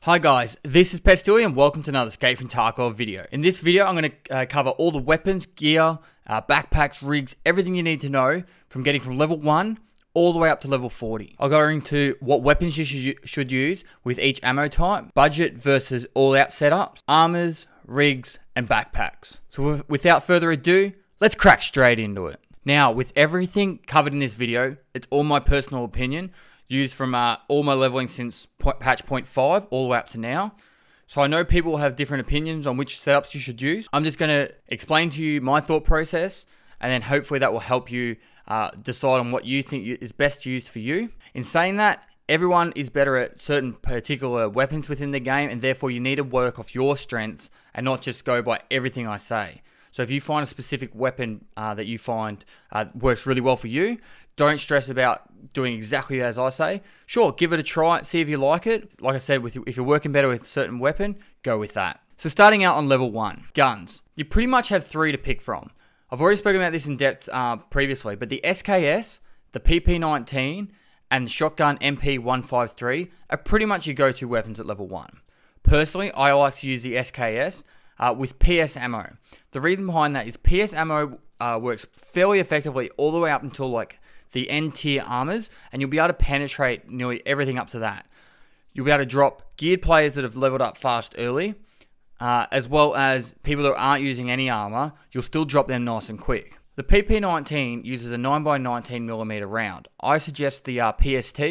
Hi guys, this is Pestily and welcome to another Escape from Tarkov video. In this video I'm going to cover all the weapons, gear, backpacks, rigs, everything you need to know from getting from level 1 all the way up to level 40. I'll go into what weapons you should use with each ammo type, budget versus all out setups, armors, rigs and backpacks. So without further ado, let's crack straight into it. Now with everything covered in this video, it's all my personal opinion, used from all my leveling since patch 0.5 all the way up to now. So I know people have different opinions on which setups you should use. I'm just going to explain to you my thought process, and then hopefully that will help you decide on what you think is best used for you. In saying that, everyone is better at certain particular weapons within the game, and therefore you need to work off your strengths and not just go by everything I say. So if you find a specific weapon that you find works really well for you, don't stress about doing exactly as I say. Sure, give it a try, see if you like it. Like I said, if you're working better with a certain weapon, go with that. So starting out on level 1, guns. You pretty much have 3 to pick from. I've already spoken about this in depth previously, but the SKS, the PP19, and the shotgun MP153 are pretty much your go-to weapons at level 1. Personally, I like to use the SKS with PS ammo. The reason behind that is PS ammo works fairly effectively all the way up until like the end tier armors, and you'll be able to penetrate nearly everything up to that. You'll be able to drop geared players that have leveled up fast early, as well as people that aren't using any armor. You'll still drop them nice and quick. The PP19 uses a 9x19mm round. I suggest the PST,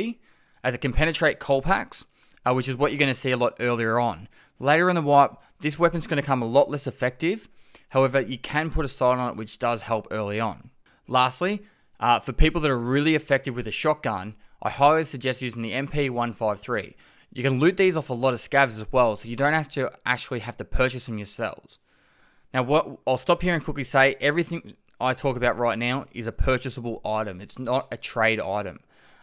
as it can penetrate coal packs, which is what you're going to see a lot earlier on. Later in the wipe, this weapon's going to come a lot less effective. However, you can put a sight on it, which does help early on. Lastly, for people that are really effective with a shotgun, I highly suggest using the MP153. You can loot these off a lot of scavs as well, so you don't actually have to purchase them yourselves. Now, I'll stop here and quickly say, everything I talk about right now is a purchasable item. It's not a trade item.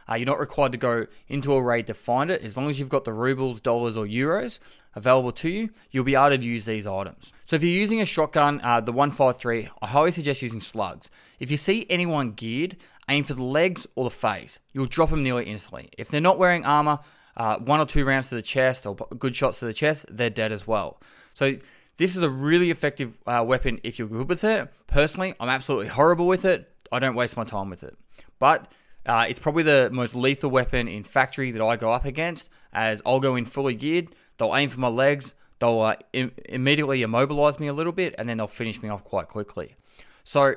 You're not required to go into a raid to find it. As long as you've got the rubles, dollars, or euros available to you, you'll be able to use these items. So if you're using a shotgun, the 153, I highly suggest using slugs. If you see anyone geared, aim for the legs or the face. You'll drop them nearly instantly. If they're not wearing armor, 1 or 2 rounds to the chest or good shots to the chest, they're dead as well. So this is a really effective weapon if you're good with it. Personally, I'm absolutely horrible with it. I don't waste my time with it. But it's probably the most lethal weapon in factory that I go up against, as I'll go in fully geared, they'll aim for my legs, they'll immediately immobilize me a little bit, and then they'll finish me off quite quickly. So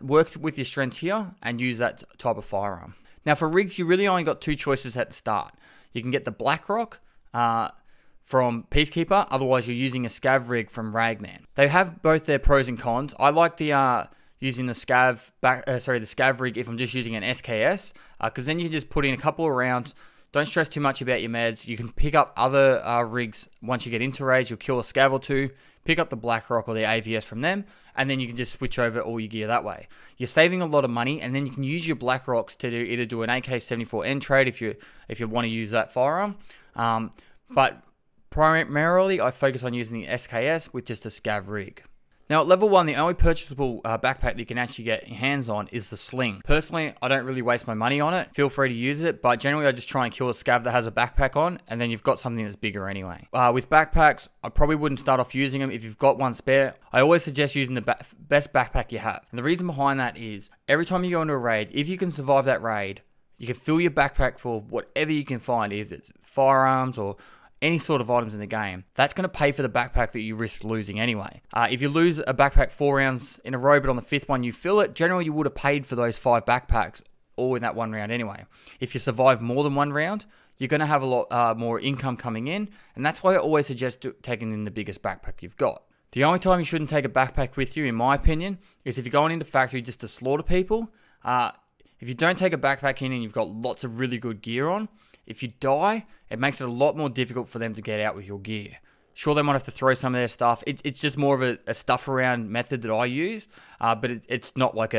work with your strengths here and use that type of firearm. Now for rigs, you really only got 2 choices at the start. You can get the Blackrock from Peacekeeper, otherwise you're using a scav rig from Ragman. They have both their pros and cons. I like the using the scav rig if I'm just using an SKS, because then you can just put in a couple of rounds. Don't stress too much about your meds. You can pick up other rigs once you get into raids. You'll kill a scav or 2, pick up the Blackrock or the AVS from them, and then you can just switch over all your gear that way. You're saving a lot of money, and then you can use your Blackrocks to either do an AK-74N trade if you want to use that firearm. But primarily, I focus on using the SKS with just a scav rig. Now at level 1, the only purchasable backpack that you can actually get your hands on is the sling. Personally, I don't really waste my money on it. Feel free to use it, but generally I just try and kill a scav that has a backpack on, and then you've got something that's bigger anyway. With backpacks, I probably wouldn't start off using them. If you've got one spare, I always suggest using the best backpack you have. And the reason behind that is, every time you go into a raid, if you can survive that raid, you can fill your backpack full of whatever you can find, either it's firearms or any sort of items in the game. That's going to pay for the backpack that you risk losing anyway. If you lose a backpack 4 rounds in a row, but on the 5th one you fill it, generally you would have paid for those 5 backpacks all in that 1 round anyway. If you survive more than 1 round, you're going to have a lot more income coming in, and that's why I always suggest taking in the biggest backpack you've got. The only time you shouldn't take a backpack with you, in my opinion, is if you're going into factory just to slaughter people. If you don't take a backpack in and you've got lots of really good gear on, if you die, it makes it a lot more difficult for them to get out with your gear. Sure, they might have to throw some of their stuff. It's just more of a stuff around method that I use, but it's not like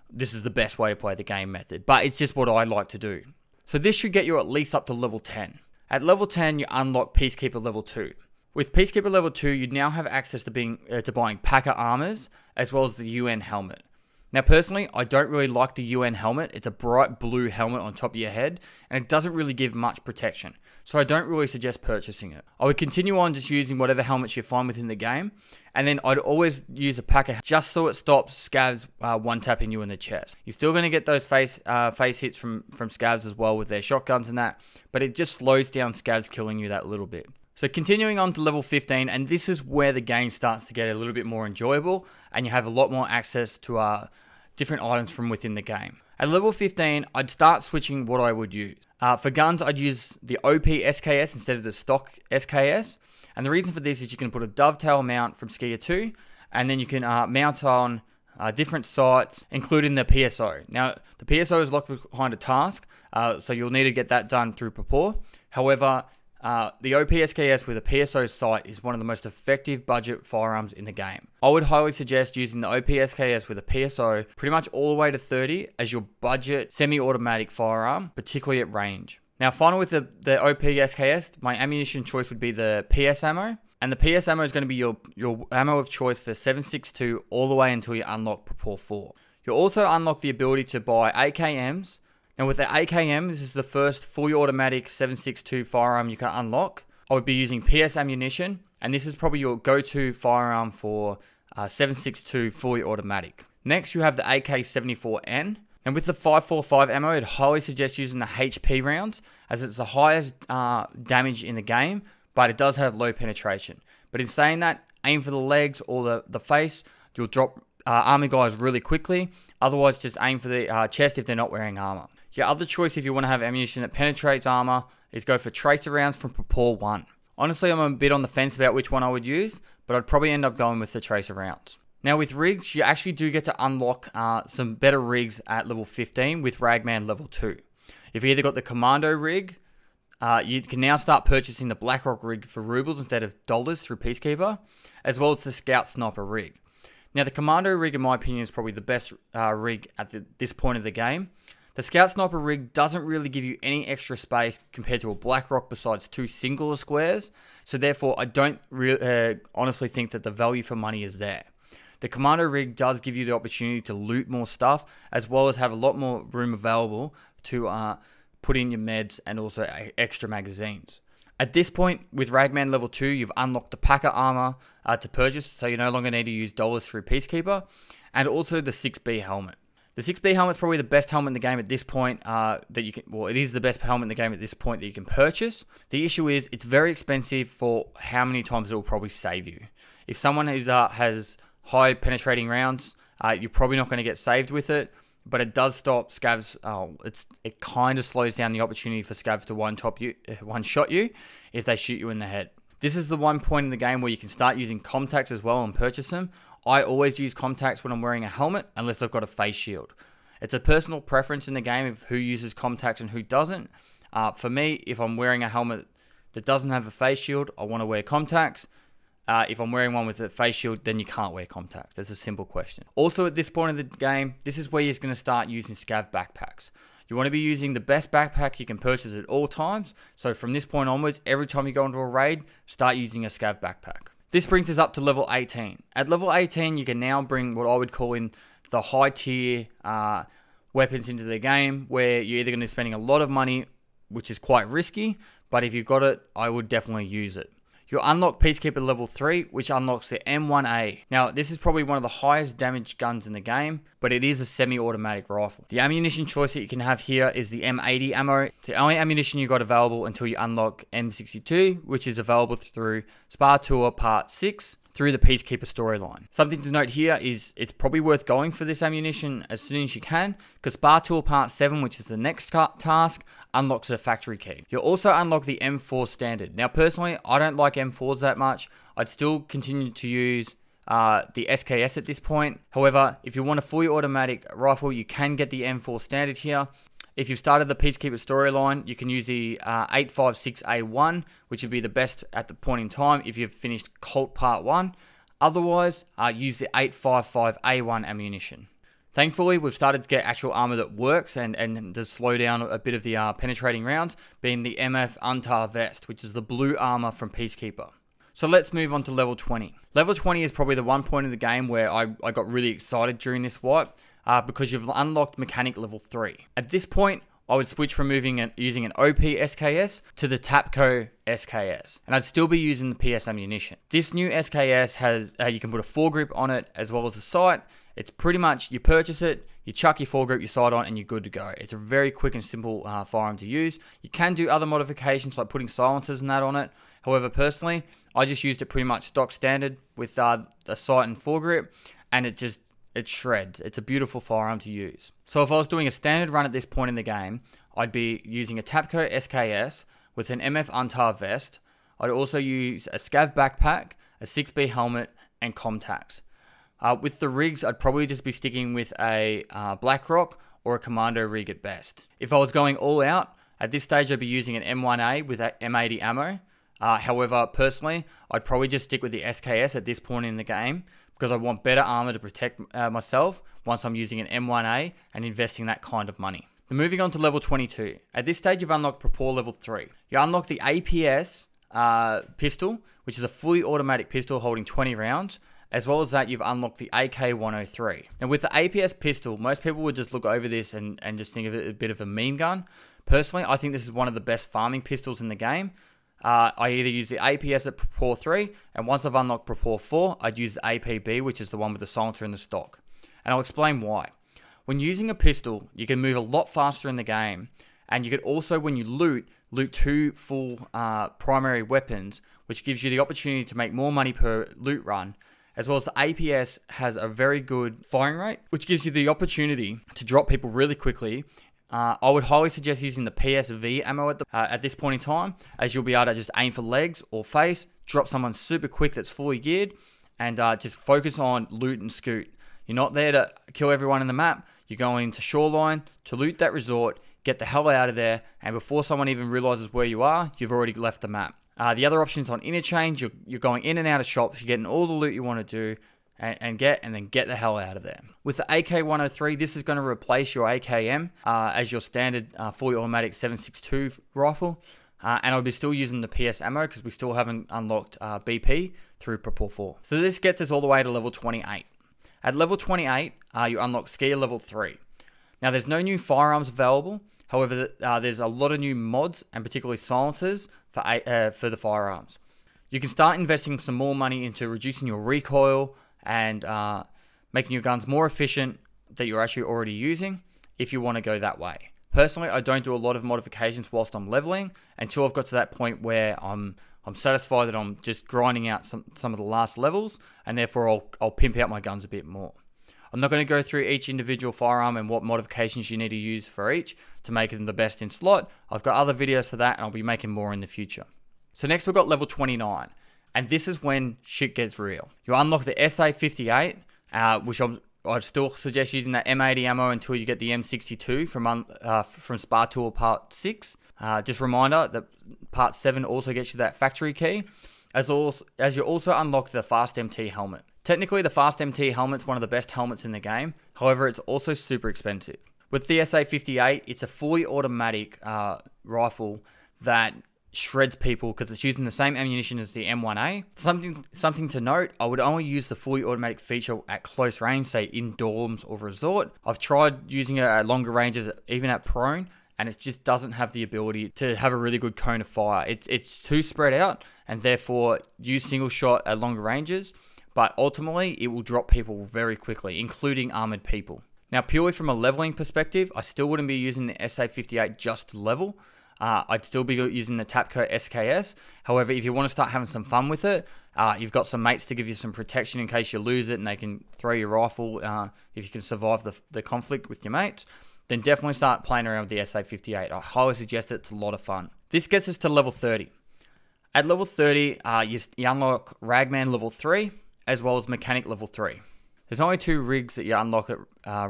this is the best way to play the game method, but it's just what I like to do. So this should get you at least up to level 10. At level 10, you unlock Peacekeeper level 2. With Peacekeeper level 2, you now have access to buying Packer armors, as well as the UN helmet. Now personally, I don't really like the UN helmet. It's a bright blue helmet on top of your head, and it doesn't really give much protection. So I don't really suggest purchasing it. I would continue on just using whatever helmets you find within the game, and then I'd always use a packer just so it stops scavs one-tapping you in the chest. You're still going to get those face hits from scavs as well with their shotguns and that, but it just slows down scavs killing you that little bit. So continuing on to level 15, and this is where the game starts to get a little bit more enjoyable, and you have a lot more access to different items from within the game. At level 15, I'd start switching what I would use. For guns, I'd use the OP SKS instead of the stock SKS, and the reason for this is you can put a dovetail mount from Skier 2, and then you can mount on different sights, including the PSO. Now, the PSO is locked behind a task, so you'll need to get that done through Papor. However, the OP SKS with a PSO sight is one of the most effective budget firearms in the game. I would highly suggest using the OP SKS with a PSO pretty much all the way to 30 as your budget semi-automatic firearm, particularly at range. Now, final with the OP SKS, my ammunition choice would be the PS ammo. And the PS ammo is going to be your ammo of choice for 7.62 all the way until you unlock Papor 4. You'll also unlock the ability to buy AKMs. Now with the AKM, this is the first fully automatic 7.62 firearm you can unlock. I would be using PS ammunition, and this is probably your go-to firearm for 7.62 fully automatic. Next, you have the AK-74N. And with the 5.45 ammo, I'd highly suggest using the HP rounds, as it's the highest damage in the game, but it does have low penetration. But in saying that, aim for the legs or the face, you'll drop army guys really quickly. Otherwise, just aim for the chest if they're not wearing armor. Your other choice if you want to have ammunition that penetrates armor is go for tracer rounds from Papor 1. Honestly, I'm a bit on the fence about which one I would use, but I'd probably end up going with the tracer rounds. Now with rigs, you actually do get to unlock some better rigs at level 15 with Ragman level 2. You've either got the Commando rig, you can now start purchasing the Blackrock rig for rubles instead of dollars through Peacekeeper, as well as the Scout Sniper rig. Now the Commando rig, in my opinion, is probably the best rig at this point of the game. The Scout Sniper rig doesn't really give you any extra space compared to a Blackrock besides 2 singular squares, so therefore I don't honestly think that the value for money is there. The Commando rig does give you the opportunity to loot more stuff, as well as have a lot more room available to put in your meds and also extra magazines. At this point, with Ragman level 2, you've unlocked the Packer armor to purchase, so you no longer need to use dollars through Peacekeeper, and also the 6B helmet. The 6B helmet is probably the best helmet in the game at this point it is the best helmet in the game at this point that you can purchase. The issue is it's very expensive for how many times it will probably save you. If someone has high penetrating rounds, you're probably not going to get saved with it, but it does stop scavs. It kind of slows down the opportunity for scavs to one-shot you if they shoot you in the head. This is the one point in the game where you can start using contacts as well and purchase them. I always use contacts when I'm wearing a helmet unless I've got a face shield. It's a personal preference in the game of who uses contacts and who doesn't. For me, if I'm wearing a helmet that doesn't have a face shield, I want to wear contacts. If I'm wearing one with a face shield, then you can't wear contacts. That's a simple question. Also, at this point of the game, this is where you're going to start using scav backpacks. You want to be using the best backpack you can purchase at all times. So from this point onwards, every time you go into a raid, start using a scav backpack. This brings us up to level 18. At level 18, you can now bring what I would call in the high tier weapons into the game, where you're either going to be spending a lot of money, which is quite risky, but if you've got it, I would definitely use it. You'll unlock Peacekeeper level 3, which unlocks the M1A. Now, this is probably one of the highest damage guns in the game, but it is a semi-automatic rifle. The ammunition choice that you can have here is the M80 ammo. It's the only ammunition you got available until you unlock M62, which is available through Spa Tour Part 6 through the Peacekeeper storyline. Something to note here is it's probably worth going for this ammunition as soon as you can, because Spa Tour Part 7, which is the next task, unlocks a factory key. You'll also unlock the M4 standard. Now personally, I don't like M4s that much. I'd still continue to use the SKS at this point. However, if you want a fully automatic rifle, you can get the M4 standard here. If you've started the Peacekeeper storyline, you can use the 856A1, which would be the best at the point in time if you've finished Cult Part 1. Otherwise, use the 855A1 ammunition. Thankfully, we've started to get actual armor that works and does slow down a bit of the penetrating rounds, being the MF Untar vest, which is the blue armor from Peacekeeper. So let's move on to level 20. Level 20 is probably the one point in the game where I got really excited during this wipe. because you've unlocked mechanic level 3. At this point, I would switch from using an OP SKS to the Tapco SKS, and I'd still be using the PS ammunition. This new SKS has, you can put a foregrip on it as well as the sight. It's pretty much, you purchase it, you chuck your foregrip, your sight on, and you're good to go. It's a very quick and simple firearm to use. You can do other modifications like putting silencers and that on it. However, personally, I just used it pretty much stock standard with the sight and foregrip, and it shreds. It's a beautiful firearm to use. So if I was doing a standard run at this point in the game, I'd be using a Tapco SKS with an MF Untar vest. I'd also use a Scav backpack, a 6B helmet, and Comtacs. With the rigs, I'd probably just be sticking with a Blackrock or a Commando rig at best. If I was going all out, at this stage I'd be using an M1A with a M80 ammo. However, personally, I'd probably just stick with the SKS at this point in the game because I want better armor to protect myself once I'm using an M1A and investing that kind of money. Then moving on to level 22. At this stage, you've unlocked Propor level 3. You unlock the APS pistol, which is a fully automatic pistol holding 20 rounds. As well as that, you've unlocked the AK-103. Now with the APS pistol, most people would just look over this and just think of it a bit of a meme gun. Personally, I think this is one of the best farming pistols in the game. I either use the APS at Propor 3, and once I've unlocked Propor 4, I'd use the APB, which is the one with the silencer in the stock. And I'll explain why. When using a pistol, you can move a lot faster in the game, and you could also, when you loot 2 full primary weapons, which gives you the opportunity to make more money per loot run. As well as the APS has a very good firing rate, which gives you the opportunity to drop people really quickly. I would highly suggest using the PSV ammo at this point in time, as you'll be able to just aim for legs or face, drop someone super quick that's fully geared, and just focus on loot and scoot. You're not there to kill everyone in the map. You're going to Shoreline to loot that resort, get the hell out of there, and before someone even realizes where you are, you've already left the map. The other options on interchange, you're going in and out of shops, you're getting all the loot you want to do and then get the hell out of there. With the AK-103, this is going to replace your AKM as your standard fully automatic 7.62 rifle. And I'll be still using the PS ammo because we still haven't unlocked BP through Propor 4. So this gets us all the way to level 28. At level 28, you unlock Skier level 3. Now there's no new firearms available. However, there's a lot of new mods and particularly silencers for the firearms. You can start investing some more money into reducing your recoil and making your guns more efficient that you're actually already using if you want to go that way. Personally, I don't do a lot of modifications whilst I'm leveling until I've got to that point where I'm satisfied that I'm just grinding out some of the last levels, and therefore I'll pimp out my guns a bit more. I'm not going to go through each individual firearm and what modifications you need to use for each to make them the best in slot. I've got other videos for that, and I'll be making more in the future. So next we've got level 29, and this is when shit gets real. You unlock the SA58, which I'd still suggest using that M80 ammo until you get the M62 from Spar Tour Part 6. Just a reminder that Part 7 also gets you that factory key, as you also unlock the Fast MT helmet. Technically, the Fast MT helmet's one of the best helmets in the game. However, it's also super expensive. With the SA58, it's a fully automatic rifle that shreds people because it's using the same ammunition as the M1A. Something to note, I would only use the fully automatic feature at close range, say in dorms or resort. I've tried using it at longer ranges, even at prone, and it just doesn't have the ability to have a really good cone of fire. It's too spread out, and therefore use single shot at longer ranges. But ultimately, it will drop people very quickly, including armored people. Now, purely from a leveling perspective, I still wouldn't be using the SA58 just to level. I'd still be using the Tapco SKS. However, if you want to start having some fun with it, you've got some mates to give you some protection in case you lose it and they can throw your rifle if you can survive the conflict with your mates, then definitely start playing around with the SA58. I highly suggest it. It's a lot of fun. This gets us to level 30. At level 30, you unlock Ragman level 3, as well as Mechanic level 3. There's only 2 rigs that you unlock at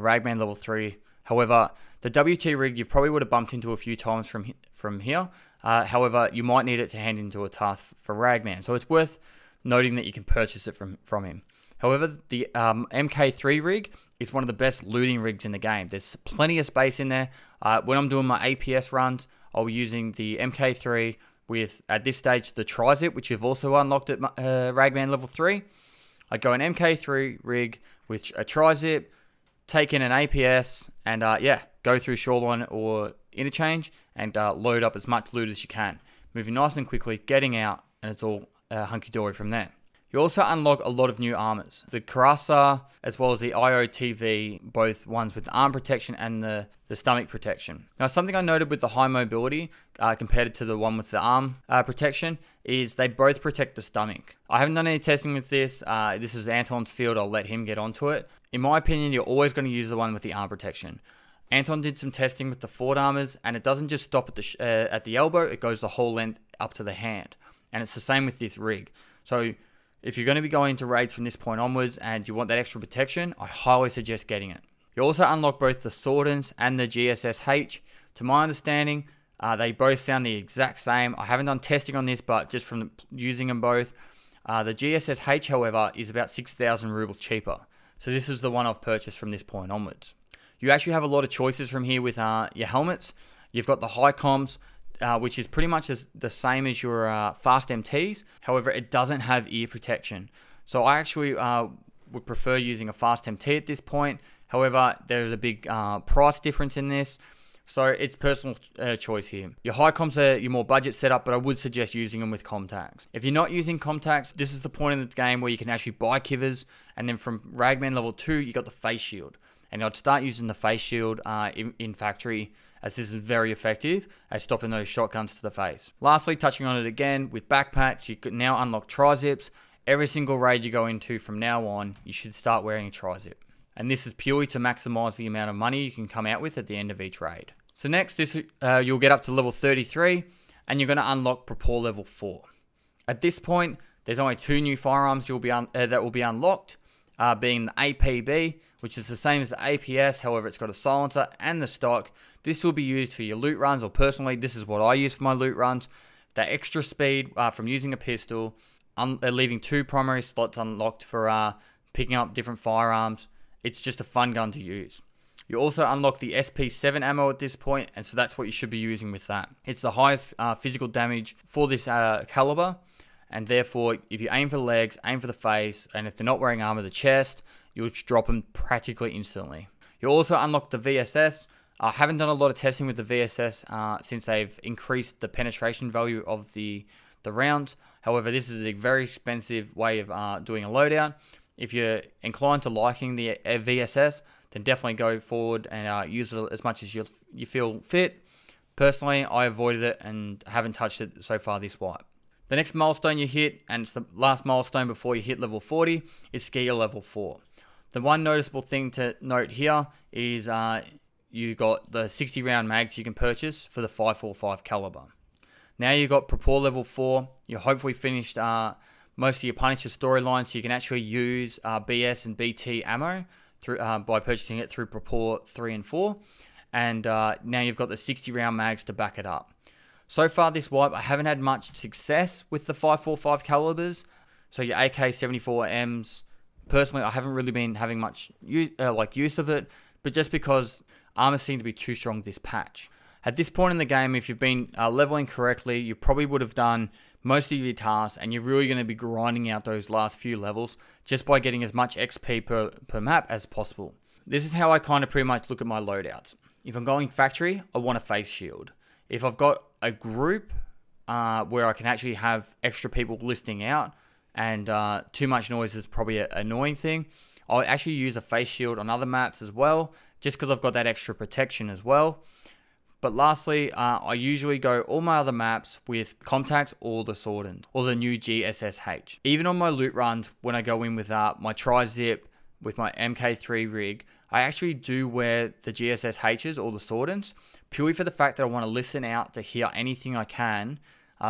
Ragman level 3. However, the WT rig you probably would have bumped into a few times from here. However, you might need it to hand into a task for Ragman, so it's worth noting that you can purchase it from him. However, the MK3 rig is one of the best looting rigs in the game. There's plenty of space in there. When I'm doing my APS runs, I'll be using the MK3 with, at this stage, the Tri-Zip, which you've also unlocked at Ragman level 3. I'd go an MK3 rig with a Tri-Zip, take in an APS and yeah, go through Shoreline or Interchange and load up as much loot as you can. Moving nice and quickly, getting out, and it's all hunky-dory from there. You also unlock a lot of new armors. The Karasa, as well as the IOTV, both ones with the arm protection and the stomach protection. Now, something I noted with the high mobility, compared to the one with the arm protection, is they both protect the stomach. I haven't done any testing with this. This is Anton's field. I'll let him get onto it. In my opinion, you're always going to use the one with the arm protection. Anton did some testing with the Ford armors, and it doesn't just stop at the elbow. It goes the whole length up to the hand. And it's the same with this rig. So if you're going to be going into raids from this point onwards and you want that extra protection, I highly suggest getting it. You also unlock both the Swordens and the GSSH. To my understanding, they both sound the exact same. I haven't done testing on this, but just from using them both. The GSSH, however, is about 6,000 rubles cheaper. So this is the one I've purchased from this point onwards. You actually have a lot of choices from here with your helmets. You've got the high comms, which is pretty much the same as your fast MTs. However, it doesn't have ear protection. So I actually would prefer using a fast MT at this point. However, there's a big price difference in this. So it's personal choice here. Your high comms are your more budget setup, but I would suggest using them with contacts. If you're not using contacts, this is the point in the game where you can actually buy kivers. And then from Ragman level 2, you got the face shield. And I'd start using the face shield in factory, as this is very effective at stopping those shotguns to the face. Lastly, touching on it again, with backpacks, you can now unlock tri-zips. Every single raid you go into from now on, you should start wearing a tri-zip. And this is purely to maximize the amount of money you can come out with at the end of each raid. So next, you'll get up to level 33, and you're going to unlock Propor level 4. At this point, there's only 2 new firearms that will be unlocked, being the APB, which is the same as the APS, however it's got a silencer and the stock. This will be used for your loot runs, or personally, this is what I use for my loot runs. That extra speed from using a pistol, leaving 2 primary slots unlocked for picking up different firearms. It's just a fun gun to use. You also unlock the SP7 ammo at this point, and so that's what you should be using with that. It's the highest physical damage for this caliber, and therefore, if you aim for the legs, aim for the face, and if they're not wearing armor, the chest, you'll drop them practically instantly. You'll also unlock the VSS. I haven't done a lot of testing with the VSS since they've increased the penetration value of the rounds. However, this is a very expensive way of doing a loadout. If you're inclined to liking the VSS, then definitely go forward and use it as much as you feel fit. Personally, I avoided it and haven't touched it so far this wipe. The next milestone you hit, and it's the last milestone before you hit level 40, is skier level 4. The one noticeable thing to note here is you got the 60 round mags you can purchase for the 5.45 caliber. Now you got Propor level 4. You hopefully finished most of your Punisher storylines, so you can actually use BS and BT ammo through by purchasing it through Propor 3 and 4. And now you've got the 60 round mags to back it up. So far this wipe, I haven't had much success with the 5.45 calibers. So your AK-74Ms, personally, I haven't really been having much use of it, but just because armor seem to be too strong this patch. At this point in the game, if you've been leveling correctly, you probably would have done most of your tasks, and you're really going to be grinding out those last few levels just by getting as much XP per map as possible. This is how I kind of pretty much look at my loadouts. If I'm going factory, I want a face shield. If I've got a group where I can actually have extra people listing out, and too much noise is probably an annoying thing, I'll actually use a face shield on other maps as well, just because I've got that extra protection as well. But lastly, I usually go all my other maps with contacts or the Swordens, or the new GSSH. Even on my loot runs, when I go in with my tri-zip, with my MK3 rig, I actually do wear the GSSHs or the Swordens, purely for the fact that I want to listen out to hear anything I can,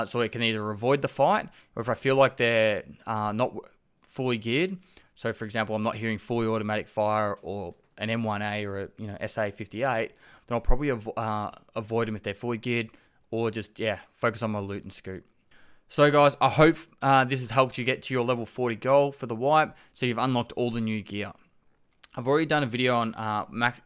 so I can either avoid the fight, or if I feel like they're not fully geared. So for example, I'm not hearing fully automatic fire or an M1A or a SA58, then I'll probably avoid them if they're fully geared, or just focus on my loot and scoop. So guys, I hope this has helped you get to your level 40 goal for the wipe, so you've unlocked all the new gear. I've already done a video on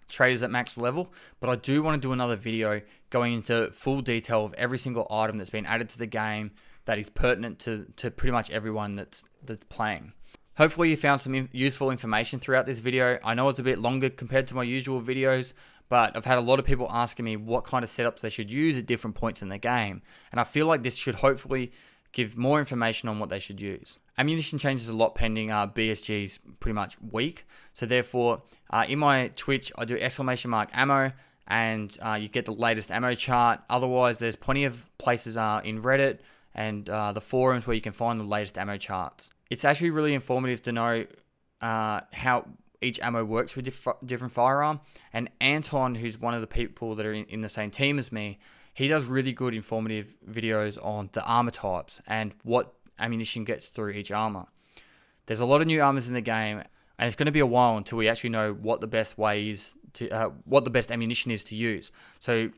traders at max level, but I do want to do another video going into full detail of every single item that's been added to the game that is pertinent to pretty much everyone that's playing. Hopefully you found some useful information throughout this video. I know it's a bit longer compared to my usual videos, but I've had a lot of people asking me what kind of setups they should use at different points in the game. And I feel like this should hopefully give more information on what they should use. Ammunition changes a lot pending BSG's pretty much week. So therefore, in my Twitch, I do !ammo, and you get the latest ammo chart. Otherwise, there's plenty of places in Reddit and the forums where you can find the latest ammo charts. It's actually really informative to know how each ammo works with different firearm. And Anton, who's one of the people that are in the same team as me, he does really good informative videos on the armor types and what ammunition gets through each armor. There's a lot of new armors in the game, and it's going to be a while until we actually know what the best way is to, what the best ammunition is to use. So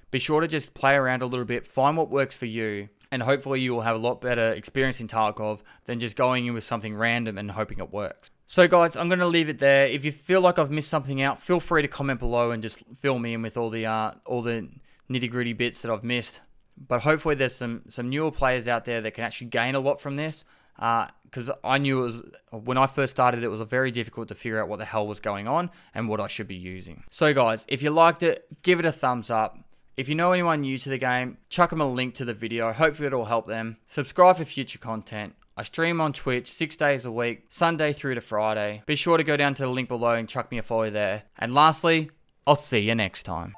be sure to just play around a little bit, find what works for you, and hopefully you will have a lot better experience in Tarkov than just going in with something random and hoping it works. So guys, I'm going to leave it there. If you feel like I've missed something out, feel free to comment below and just fill me in with all the nitty-gritty bits that I've missed. But hopefully there's some newer players out there that can actually gain a lot from this, because I knew it was, when I first started, it was very difficult to figure out what the hell was going on and what I should be using. So guys, if you liked it, give it a thumbs up. If you know anyone new to the game, chuck them a link to the video. Hopefully it'll help them. Subscribe for future content. I stream on Twitch 6 days a week, Sunday through to Friday. Be sure to go down to the link below and chuck me a follow there. And lastly, I'll see you next time.